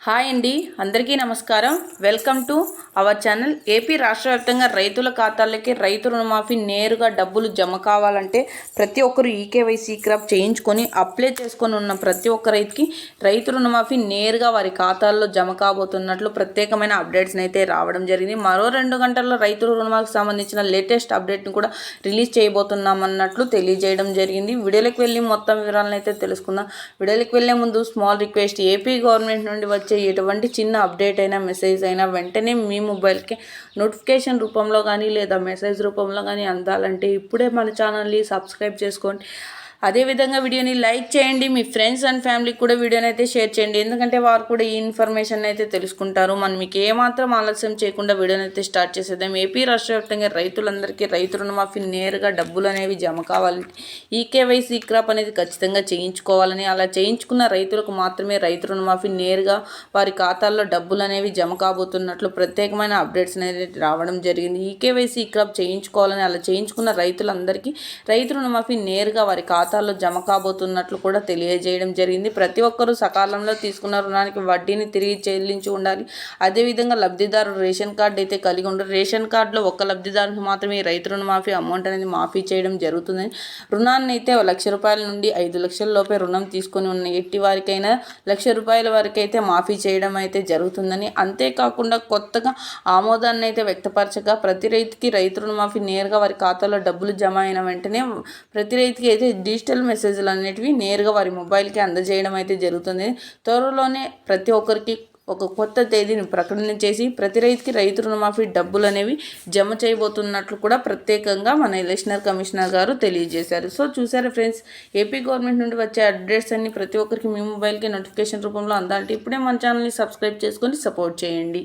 Hi అండి, అందరికీ నమస్కారం. Welcome to our channel. AP రాష్ట్ర వ్యాప్తంగా రైతుల ఖాతాలకి రైతు రుణమాఫీ నేరుగా డబ్బులు జమ కావాలంటే ప్రతి ఒక్కరు ఈకేవైసీ క్రాప్ చేయించుకొని అప్లై చేసుకొని ఉన్న ప్రతి ఒక్క రైతుకి రైతు రుణమాఫీ నేరుగా వారి ఖాతాల్లో జమ కాబోతున్నట్లు ప్రత్యేకమైన అప్డేట్స్ని అయితే రావడం జరిగింది. మరో 2 గంటల్లో రైతు రుణమాఫీకి సంబంధించిన లేటెస్ట్ అప్డేట్ని కూడా రిలీజ్ చేయబోతున్నామన్నట్లు తెలియజేయడం జరిగింది. వీడియోలోకి వెళ్ళి మొత్తం వివరాలను అయితే తెలుసుకుందాం. వీడియోలోకి వెళ్ళే ముందు స్మాల్ రిక్వెస్ట్, ఏపీ గవర్నమెంట్ నుండి వచ్చే ఎటువంటి చిన్న అప్డేట్ అయినా మెసేజ్ అయినా వెంటనే మీ మొబైల్కి నోటిఫికేషన్ రూపంలో కానీ లేదా మెసేజ్ రూపంలో కానీ అందాలంటే ఇప్పుడే మన ఛానల్ని సబ్స్క్రైబ్ చేసుకోండి. అదేవిధంగా వీడియోని లైక్ చేయండి. మీ ఫ్రెండ్స్ అండ్ ఫ్యామిలీకి కూడా వీడియోని అయితే షేర్ చేయండి, ఎందుకంటే వారు కూడా ఈ ఇన్ఫర్మేషన్ అయితే తెలుసుకుంటారు. మనం మీకు ఏమాత్రం ఆలస్యం చేయకుండా వీడియోని అయితే స్టార్ట్ చేసేద్దాం. ఏపీ రాష్ట్ర వ్యాప్తంగా రైతులందరికీ రైతు రుణమాఫీ నేరుగా డబ్బులు అనేవి జమ కావాలని, ఈకేవైసీ క్రాప్ అనేది ఖచ్చితంగా చేయించుకోవాలని, అలా చేయించుకున్న రైతులకు మాత్రమే రైతు రుణమాఫీ నేరుగా వారి ఖాతాల్లో డబ్బులు అనేవి జమ కాబోతున్నట్లు ప్రత్యేకమైన అప్డేట్స్ అనేది రావడం జరిగింది. ఈకేవైసీ క్రాప్ చేయించుకోవాలని, అలా చేయించుకున్న రైతులందరికీ రైతు రుణమాఫీ నేరుగా వారి ఖాతాల్లో జమ కాబోతున్నట్లు కూడా తెలియజేయడం జరిగింది. ప్రతి ఒక్కరూ సకాలంలో తీసుకున్న రుణానికి వడ్డీని తిరిగి చెల్లించి ఉండాలి. అదేవిధంగా లబ్ధిదారుడు రేషన్ కార్డు అయితే కలిగి ఉండాలి. రేషన్ కార్డులో ఒక్క లబ్ధిదారునికి మాత్రమే రైతు రుణమాఫీ అమౌంట్ అనేది మాఫీ చేయడం జరుగుతుందని, రుణాన్ని అయితే ₹1,00,000 నుండి 5 లక్షల లోపే రుణం తీసుకొని ఉన్న ఎట్టి వారికైనా ₹1,00,000 వరకు అయితే మాఫీ చేయడం అయితే జరుగుతుందని, అంతేకాకుండా కొత్తగా ఆమోదాన్ని అయితే వ్యక్తపరచగా ప్రతి రైతుకి రైతు రుణమాఫీ నేరుగా వారి ఖాతాలో డబ్బులు జమ అయిన వెంటనే ప్రతి రైతుకి అయితే డిజిటల్ మెసేజ్లు అనేటివి నేరుగా వారి మొబైల్కి అందజేయడం అయితే జరుగుతుంది. త్వరలోనే ప్రతి ఒక్కరికి ఒక కొత్త తేదీని ప్రకటన చేసి ప్రతి రైతుకి రైతు రుణమాఫీ డబ్బులు అనేవి జమ చేయబోతున్నట్లు కూడా ప్రత్యేకంగా మన ఎలక్షన్ కమిషనర్ గారు తెలియజేశారు. సో చూసారా ఫ్రెండ్స్, ఏపీ గవర్నమెంట్ నుండి వచ్చే అప్డేట్స్ అన్ని ప్రతి ఒక్కరికి మీ మొబైల్కి నోటిఫికేషన్ రూపంలో అందాలంటే ఇప్పుడే మన ఛానల్ని సబ్స్క్రైబ్ చేసుకొని సపోర్ట్ చేయండి.